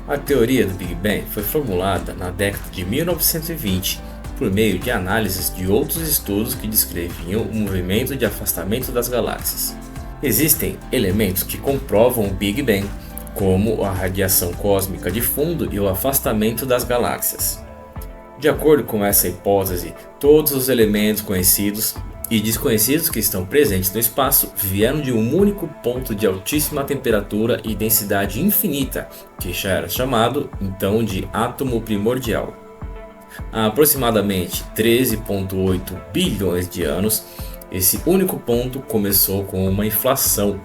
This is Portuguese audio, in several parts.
A teoria do Big Bang foi formulada na década de 1920 por meio de análises de outros estudos que descreviam o movimento de afastamento das galáxias. Existem elementos que comprovam o Big Bang, como a radiação cósmica de fundo e o afastamento das galáxias. De acordo com essa hipótese, todos os elementos conhecidos e desconhecidos que estão presentes no espaço vieram de um único ponto de altíssima temperatura e densidade infinita, que já era chamado então de átomo primordial. Há aproximadamente 13,8 bilhões de anos, esse único ponto começou com uma inflação,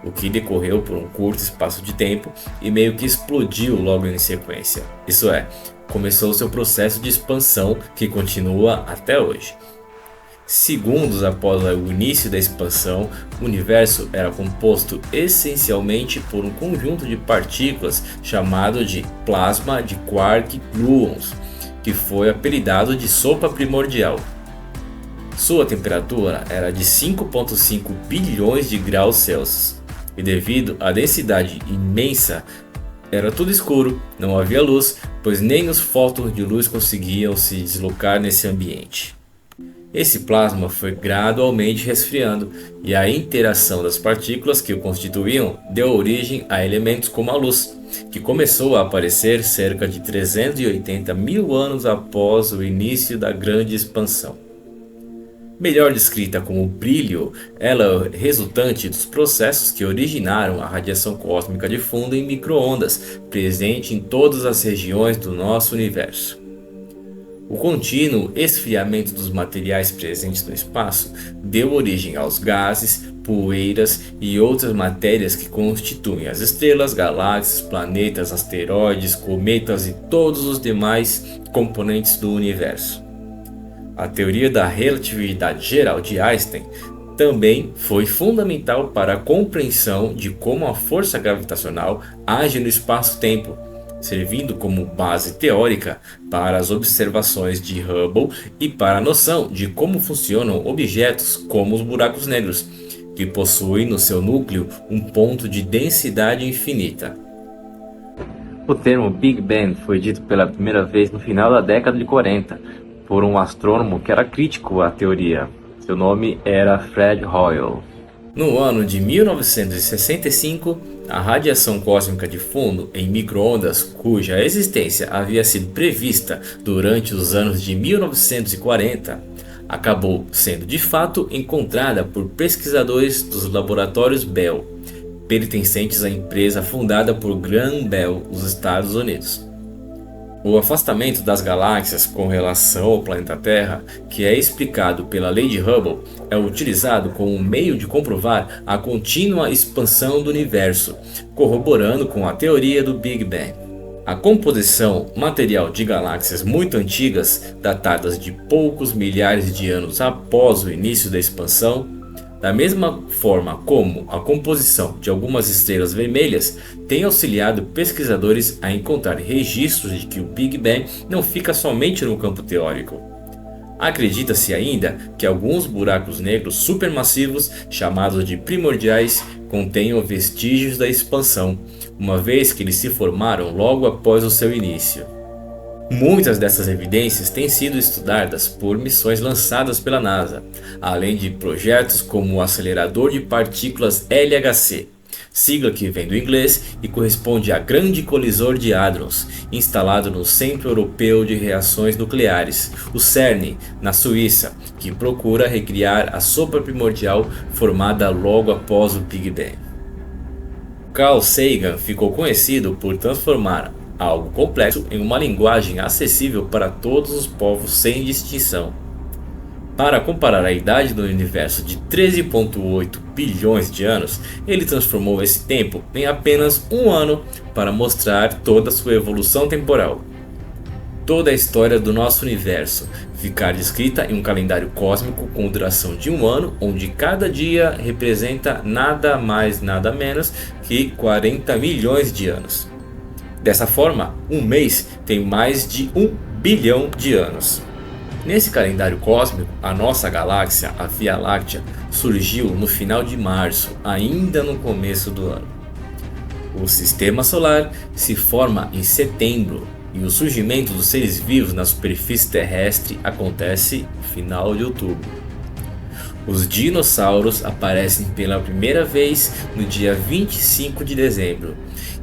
o que decorreu por um curto espaço de tempo e meio que explodiu logo em sequência. Isso é, começou seu processo de expansão que continua até hoje. Segundos após o início da expansão, o universo era composto essencialmente por um conjunto de partículas chamado de plasma de quark-gluons, que foi apelidado de sopa primordial. Sua temperatura era de 5,5 bilhões de graus Celsius, e devido à densidade imensa, era tudo escuro, não havia luz, pois nem os fótons de luz conseguiam se deslocar nesse ambiente. Esse plasma foi gradualmente resfriando, e a interação das partículas que o constituíam deu origem a elementos como a luz, que começou a aparecer cerca de 380 mil anos após o início da grande expansão. Melhor descrita como brilho, ela é resultante dos processos que originaram a radiação cósmica de fundo em micro-ondas, presente em todas as regiões do nosso universo. O contínuo esfriamento dos materiais presentes no espaço deu origem aos gases, poeiras e outras matérias que constituem as estrelas, galáxias, planetas, asteroides, cometas e todos os demais componentes do universo. A teoria da relatividade geral de Einstein também foi fundamental para a compreensão de como a força gravitacional age no espaço-tempo, servindo como base teórica para as observações de Hubble e para a noção de como funcionam objetos como os buracos negros, que possuem no seu núcleo um ponto de densidade infinita. O termo Big Bang foi dito pela primeira vez no final da década de 40 por um astrônomo que era crítico à teoria. Seu nome era Fred Hoyle. No ano de 1965, a radiação cósmica de fundo em micro-ondas, cuja existência havia sido prevista durante os anos de 1940, acabou sendo de fato encontrada por pesquisadores dos laboratórios Bell, pertencentes à empresa fundada por Graham Bell, nos Estados Unidos. O afastamento das galáxias com relação ao planeta Terra, que é explicado pela lei de Hubble, é utilizado como meio de comprovar a contínua expansão do universo, corroborando com a teoria do Big Bang. A composição material de galáxias muito antigas, datadas de poucos milhares de anos após o início da expansão, da mesma forma como a composição de algumas estrelas vermelhas, tem auxiliado pesquisadores a encontrar registros de que o Big Bang não fica somente no campo teórico. Acredita-se ainda que alguns buracos negros supermassivos, chamados de primordiais, contenham vestígios da expansão, uma vez que eles se formaram logo após o seu início. Muitas dessas evidências têm sido estudadas por missões lançadas pela NASA, além de projetos como o Acelerador de Partículas LHC, sigla que vem do inglês e corresponde a Grande Colisor de Hadrons, instalado no Centro Europeu de Reações Nucleares, o CERN, na Suíça, que procura recriar a sopa primordial formada logo após o Big Bang. Carl Sagan ficou conhecido por transformar algo complexo em uma linguagem acessível para todos os povos sem distinção. Para comparar a idade do universo de 13,8 bilhões de anos, ele transformou esse tempo em apenas um ano para mostrar toda a sua evolução temporal. Toda a história do nosso universo ficar descrita em um calendário cósmico com duração de um ano, onde cada dia representa nada mais nada menos que 40 milhões de anos. Dessa forma, um mês tem mais de 1 bilhão de anos. Nesse calendário cósmico, a nossa galáxia, a Via Láctea, surgiu no final de março, ainda no começo do ano. O Sistema Solar se forma em setembro e o surgimento dos seres vivos na superfície terrestre acontece no final de outubro. Os dinossauros aparecem pela primeira vez no dia 25 de dezembro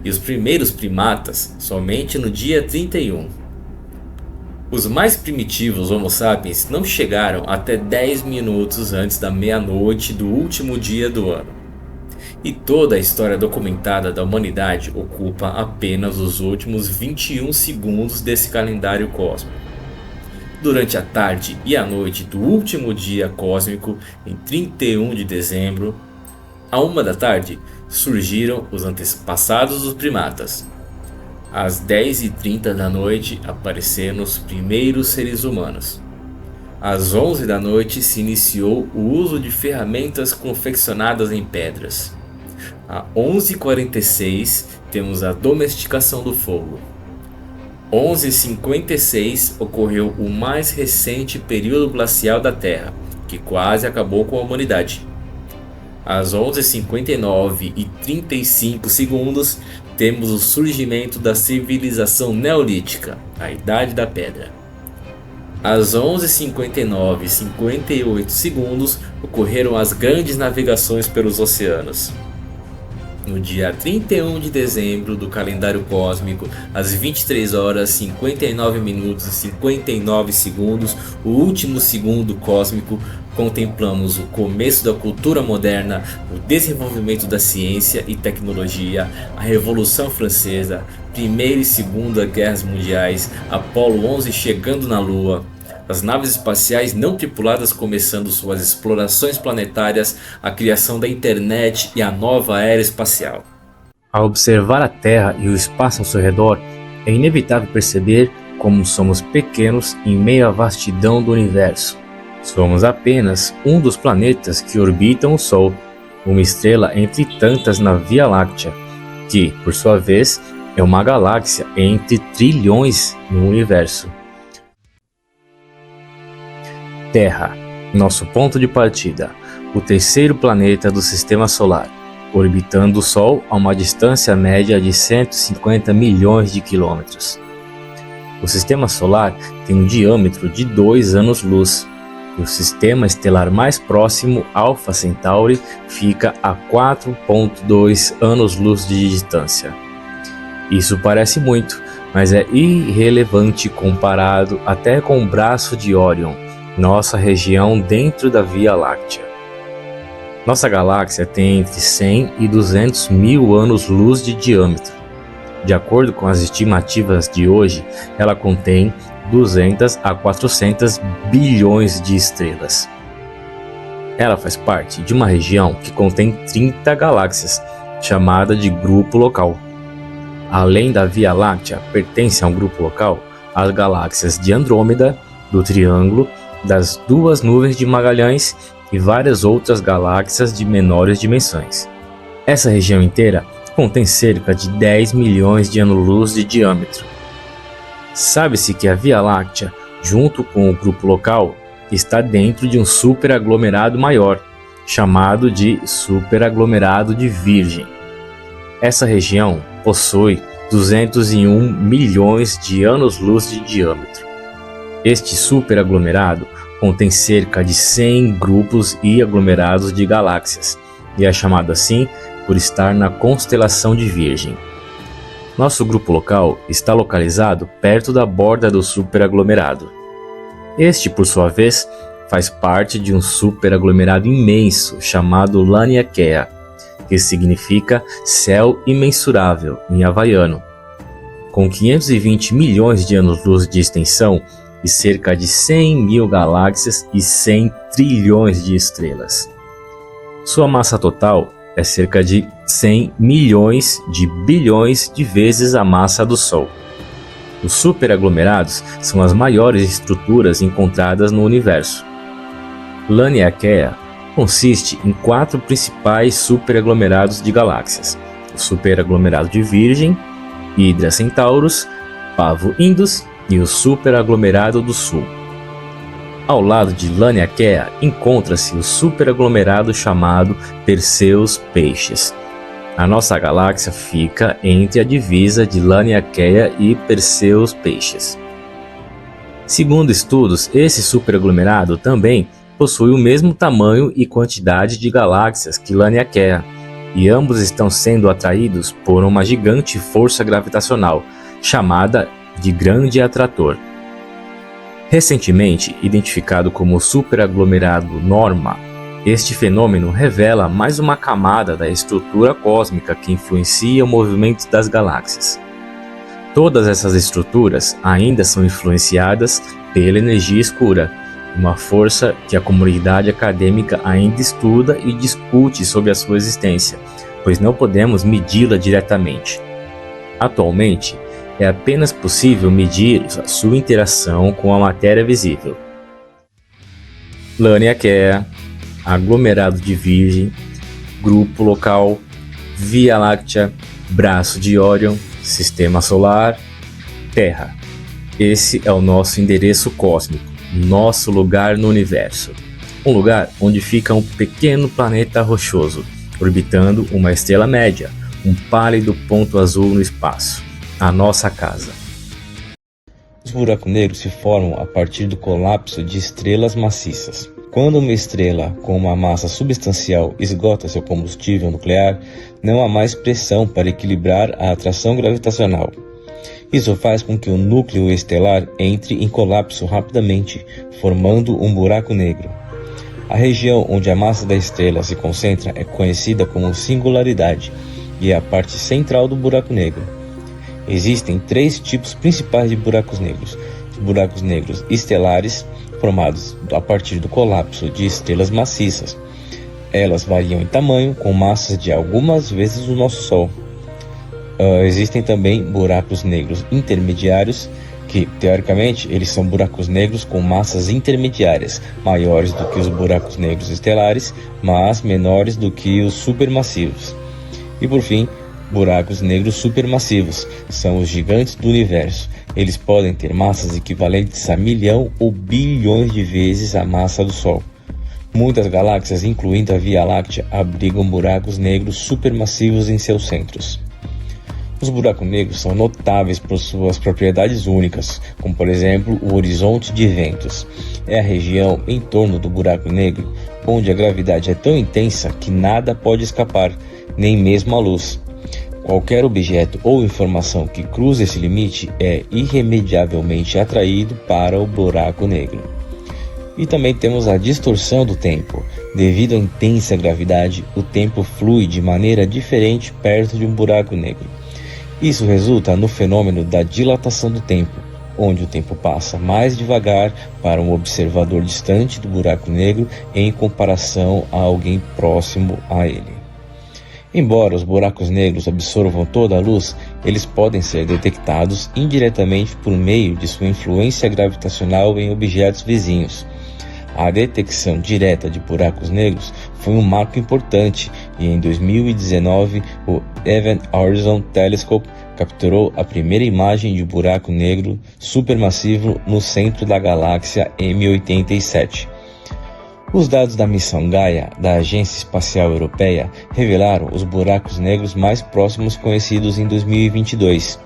e os primeiros primatas somente no dia 31. Os mais primitivos Homo sapiens não chegaram até 10 minutos antes da meia-noite do último dia do ano. E toda a história documentada da humanidade ocupa apenas os últimos 21 segundos desse calendário cósmico. Durante a tarde e a noite do último dia cósmico, em 31 de dezembro, à 1 da tarde, surgiram os antepassados dos primatas. Às 10h30 da noite apareceram os primeiros seres humanos. Às 11 da noite se iniciou o uso de ferramentas confeccionadas em pedras. Às 11h46 temos a domesticação do fogo. 11h56 ocorreu o mais recente período glacial da Terra, que quase acabou com a humanidade. Às 11h59 e 35 segundos temos o surgimento da civilização neolítica, a Idade da Pedra. Às 11h59 e 58 segundos ocorreram as grandes navegações pelos oceanos. No dia 31 de dezembro do calendário cósmico, às 23 horas 59 minutos e 59 segundos, o último segundo cósmico, contemplamos o começo da cultura moderna, o desenvolvimento da ciência e tecnologia, a Revolução Francesa, Primeira e Segunda Guerras Mundiais, Apolo 11 chegando na Lua, as naves espaciais não tripuladas começando suas explorações planetárias, a criação da internet e a nova era espacial. Ao observar a Terra e o espaço ao seu redor, é inevitável perceber como somos pequenos em meio à vastidão do universo. Somos apenas um dos planetas que orbitam o Sol, uma estrela entre tantas na Via Láctea, que, por sua vez, é uma galáxia entre trilhões no universo. Terra, nosso ponto de partida, o terceiro planeta do Sistema Solar, orbitando o Sol a uma distância média de 150 milhões de quilômetros. O Sistema Solar tem um diâmetro de 2 anos-luz, e o sistema estelar mais próximo, Alpha Centauri, fica a 4,2 anos-luz de distância. Isso parece muito, mas é irrelevante comparado até com o braço de Órion, nossa região dentro da Via Láctea. Nossa galáxia tem entre 100 e 200 mil anos-luz de diâmetro. De acordo com as estimativas de hoje, ela contém 200 a 400 bilhões de estrelas. Ela faz parte de uma região que contém 30 galáxias, chamada de Grupo Local. Além da Via Láctea, pertence a um grupo local as galáxias de Andrômeda, do Triângulo, das duas nuvens de Magalhães e várias outras galáxias de menores dimensões. Essa região inteira contém cerca de 10 milhões de anos-luz de diâmetro. Sabe-se que a Via Láctea, junto com o grupo local, está dentro de um superaglomerado maior, chamado de superaglomerado de Virgem. Essa região possui 201 milhões de anos-luz de diâmetro. Este superaglomerado contém cerca de 100 grupos e aglomerados de galáxias, e é chamado assim por estar na constelação de Virgem. Nosso grupo local está localizado perto da borda do superaglomerado. Este, por sua vez, faz parte de um superaglomerado imenso chamado Laniakea, que significa céu imensurável em havaiano. Com 520 milhões de anos-luz de extensão e cerca de 100 mil galáxias e 100 trilhões de estrelas. Sua massa total é cerca de 100 milhões de bilhões de vezes a massa do Sol. Os superaglomerados são as maiores estruturas encontradas no universo. Laniakea consiste em 4 principais superaglomerados de galáxias: o superaglomerado de Virgem, Hydra Centaurus, Pavo Indus e o superaglomerado do Sul. Ao lado de Laniakea encontra-se o superaglomerado chamado Perseus Peixes. A nossa galáxia fica entre a divisa de Laniakea e Perseus Peixes. Segundo estudos, esse superaglomerado também possui o mesmo tamanho e quantidade de galáxias que Laniakea, e ambos estão sendo atraídos por uma gigante força gravitacional, chamada de Grande Atrator. Recentemente identificado como superaglomerado Norma, este fenômeno revela mais uma camada da estrutura cósmica que influencia o movimento das galáxias. Todas essas estruturas ainda são influenciadas pela energia escura, uma força que a comunidade acadêmica ainda estuda e discute sobre a sua existência, pois não podemos medi-la diretamente. Atualmente, é apenas possível medir a sua interação com a matéria visível. Laniakea, aglomerado de Virgem, grupo local, Via Láctea, braço de Órion, sistema solar, Terra. Esse é o nosso endereço cósmico, nosso lugar no universo. Um lugar onde fica um pequeno planeta rochoso, orbitando uma estrela média, um pálido ponto azul no espaço, a nossa casa. Os buracos negros se formam a partir do colapso de estrelas maciças. Quando uma estrela com uma massa substancial esgota seu combustível nuclear, não há mais pressão para equilibrar a atração gravitacional. Isso faz com que o núcleo estelar entre em colapso rapidamente, formando um buraco negro. A região onde a massa da estrela se concentra é conhecida como singularidade e é a parte central do buraco negro. Existem 3 tipos principais de buracos negros: os buracos negros estelares, formados a partir do colapso de estrelas maciças. Elas variam em tamanho, com massas de algumas vezes o nosso Sol. Existem também buracos negros intermediários, que teoricamente eles são buracos negros com massas intermediárias, maiores do que os buracos negros estelares, mas menores do que os supermassivos. E por fim, buracos negros supermassivos são os gigantes do universo. Eles podem ter massas equivalentes a 1.000.000 ou bilhões de vezes a massa do Sol. Muitas galáxias, incluindo a Via Láctea, abrigam buracos negros supermassivos em seus centros. Os buracos negros são notáveis por suas propriedades únicas, como por exemplo o horizonte de eventos. É a região em torno do buraco negro onde a gravidade é tão intensa que nada pode escapar, nem mesmo a luz. Qualquer objeto ou informação que cruze esse limite é irremediavelmente atraído para o buraco negro. E também temos a distorção do tempo. Devido à intensa gravidade, o tempo flui de maneira diferente perto de um buraco negro. Isso resulta no fenômeno da dilatação do tempo, onde o tempo passa mais devagar para um observador distante do buraco negro em comparação a alguém próximo a ele. Embora os buracos negros absorvam toda a luz, eles podem ser detectados indiretamente por meio de sua influência gravitacional em objetos vizinhos. A detecção direta de buracos negros foi um marco importante e em 2019 o Event Horizon Telescope capturou a primeira imagem de buraco negro supermassivo no centro da galáxia M87. Os dados da missão Gaia da Agência Espacial Europeia revelaram os buracos negros mais próximos conhecidos em 2022.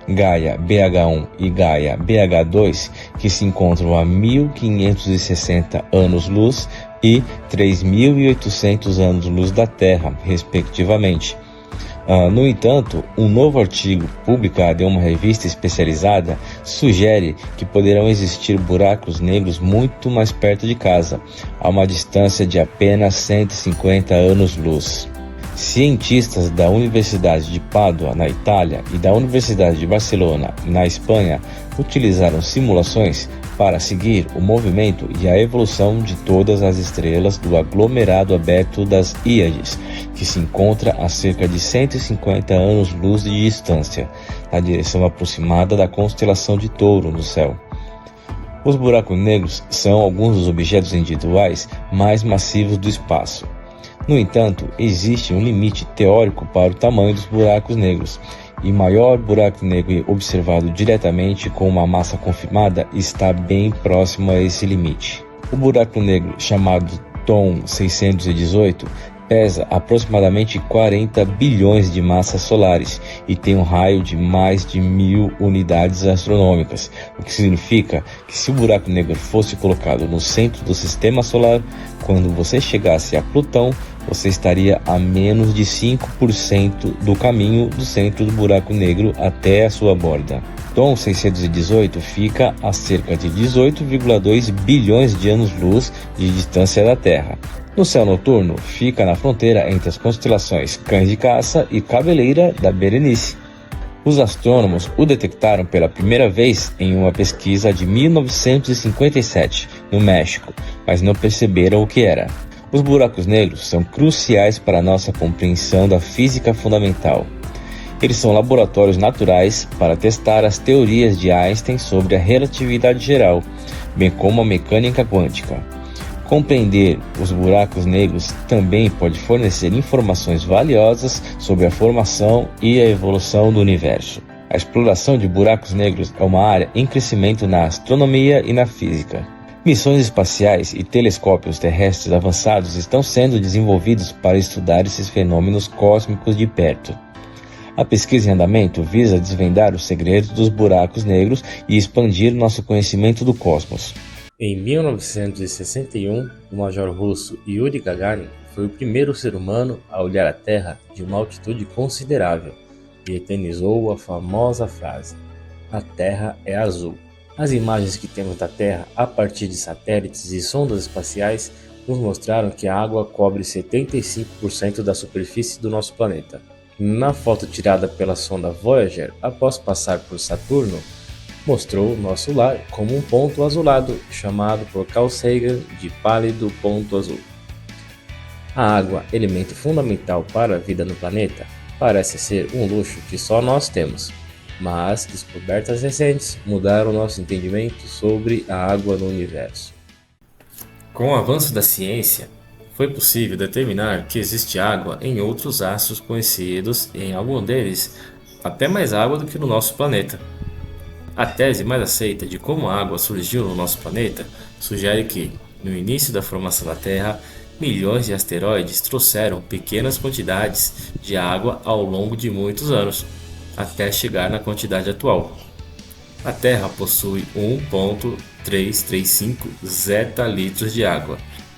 Gaia BH1 e Gaia BH2, que se encontram a 1560 anos-luz e 3.800 anos-luz da Terra, respectivamente. No entanto, um novo artigo publicado em uma revista especializada sugere que poderão existir buracos negros muito mais perto de casa, a uma distância de apenas 150 anos-luz. Cientistas da Universidade de Pádua, na Itália, e da Universidade de Barcelona, na Espanha, utilizaram simulações para seguir o movimento e a evolução de todas as estrelas do aglomerado aberto das Íades, que se encontra a cerca de 150 anos-luz de distância, na direção aproximada da constelação de Touro no céu. Os buracos negros são alguns dos objetos individuais mais massivos do espaço. No entanto, existe um limite teórico para o tamanho dos buracos negros, e maior buraco negro observado diretamente com uma massa confirmada está bem próximo a esse limite. O buraco negro chamado TOM 618 pesa aproximadamente 40 bilhões de massas solares e tem um raio de mais de 1000 unidades astronômicas, o que significa que se o buraco negro fosse colocado no centro do sistema solar, quando você chegasse a Plutão, você estaria a menos de 5% do caminho do centro do buraco negro até a sua borda. Tom 618 fica a cerca de 18,2 bilhões de anos-luz de distância da Terra. No céu noturno, fica na fronteira entre as constelações Cães de Caça e Cabeleira da Berenice. Os astrônomos o detectaram pela primeira vez em uma pesquisa de 1957, no México, mas não perceberam o que era. Os buracos negros são cruciais para a nossa compreensão da física fundamental. Eles são laboratórios naturais para testar as teorias de Einstein sobre a relatividade geral, bem como a mecânica quântica. Compreender os buracos negros também pode fornecer informações valiosas sobre a formação e a evolução do universo. A exploração de buracos negros é uma área em crescimento na astronomia e na física. Missões espaciais e telescópios terrestres avançados estão sendo desenvolvidos para estudar esses fenômenos cósmicos de perto. A pesquisa em andamento visa desvendar os segredos dos buracos negros e expandir nosso conhecimento do cosmos. Em 1961, o major russo Yuri Gagarin foi o primeiro ser humano a olhar a Terra de uma altitude considerável e eternizou a famosa frase: "A Terra é azul". As imagens que temos da Terra a partir de satélites e sondas espaciais nos mostraram que a água cobre 75% da superfície do nosso planeta. Na foto tirada pela sonda Voyager após passar por Saturno, mostrou nosso lar como um ponto azulado, chamado por Carl Sagan de pálido ponto azul. A água, elemento fundamental para a vida no planeta, parece ser um luxo que só nós temos, mas descobertas recentes mudaram nosso entendimento sobre a água no universo. Com o avanço da ciência, foi possível determinar que existe água em outros astros conhecidos e em algum deles até mais água do que no nosso planeta. A tese mais aceita de como a água surgiu no nosso planeta sugere que, no início da formação da Terra, milhões de asteroides trouxeram pequenas quantidades de água ao longo de muitos anos, até chegar na quantidade atual. A Terra possui 1,335 zetalitros de água,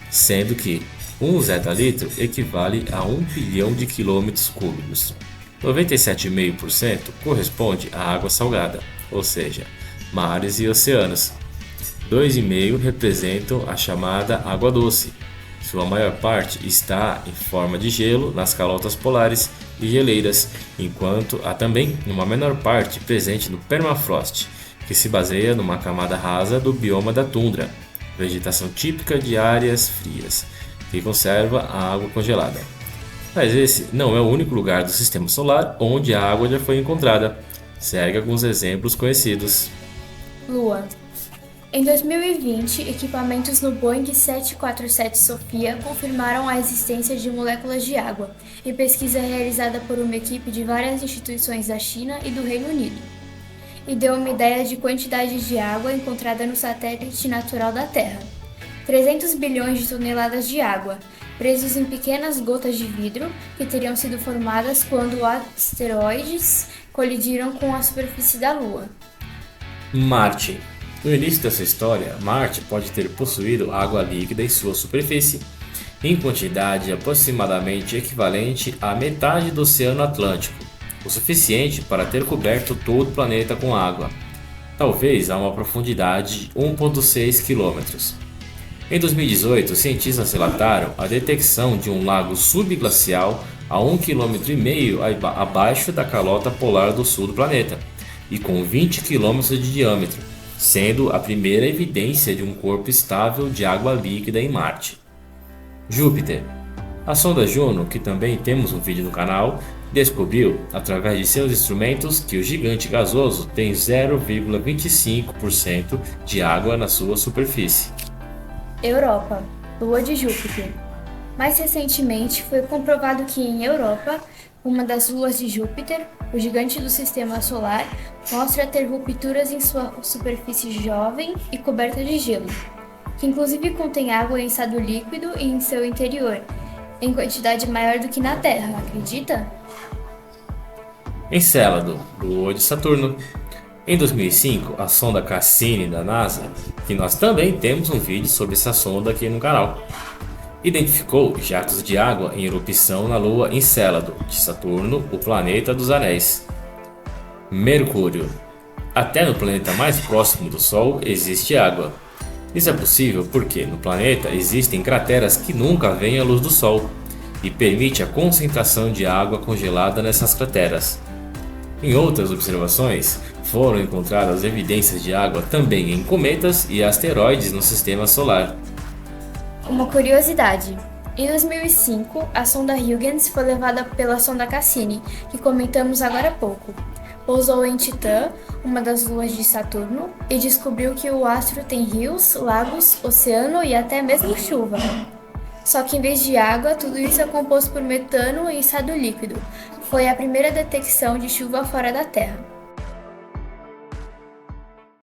sendo que 1 zetalitro equivale a 1 bilhão de quilômetros cúbicos. 97,5% corresponde à água salgada, ou seja, mares e oceanos. 2,5% representam a chamada água doce. Sua maior parte está em forma de gelo nas calotas polares e geleiras, enquanto há também uma menor parte presente no permafrost, que se baseia numa camada rasa do bioma da tundra, vegetação típica de áreas frias, que conserva a água congelada. Mas esse não é o único lugar do sistema solar onde a água já foi encontrada. Segue alguns exemplos conhecidos. Lua. Em 2020, equipamentos no Boeing 747 Sofia confirmaram a existência de moléculas de água, em pesquisa realizada por uma equipe de várias instituições da China e do Reino Unido, e deu uma ideia de quantidade de água encontrada no satélite natural da Terra. 300 bilhões de toneladas de água, presos em pequenas gotas de vidro que teriam sido formadas quando asteroides colidiram com a superfície da Lua. Marte. No início dessa história, Marte pode ter possuído água líquida em sua superfície, em quantidade aproximadamente equivalente à metade do Oceano Atlântico, o suficiente para ter coberto todo o planeta com água, talvez a uma profundidade de 1,6 km. Em 2018, cientistas relataram a detecção de um lago subglacial a 1,5 km abaixo da calota polar do sul do planeta e com 20 km de diâmetro, sendo a primeira evidência de um corpo estável de água líquida em Marte. Júpiter. A sonda Juno, que também temos um vídeo no canal, descobriu, através de seus instrumentos, que o gigante gasoso tem 0,25% de água na sua superfície. Europa, Lua de Júpiter. Mais recentemente, foi comprovado que em Europa, uma das luas de Júpiter, o gigante do sistema solar, mostra ter rupturas em sua superfície jovem e coberta de gelo, que inclusive contém água em estado líquido e em seu interior, em quantidade maior do que na Terra, acredita? Encélado, lua de Saturno. Em 2005, a sonda Cassini da NASA, que nós também temos um vídeo sobre essa sonda aqui no canal, identificou jatos de água em erupção na lua Encélado de Saturno, o planeta dos anéis. Mercúrio. Até no planeta mais próximo do Sol existe água. Isso é possível porque no planeta existem crateras que nunca veem a luz do Sol e permite a concentração de água congelada nessas crateras. Em outras observações, foram encontradas evidências de água também em cometas e asteroides no sistema solar. Uma curiosidade: em 2005, a sonda Huygens foi levada pela sonda Cassini, que comentamos agora há pouco. Pousou em Titã, uma das luas de Saturno, e descobriu que o astro tem rios, lagos, oceano e até mesmo chuva. Só que em vez de água, tudo isso é composto por metano em estado líquido. Foi a primeira detecção de chuva fora da Terra.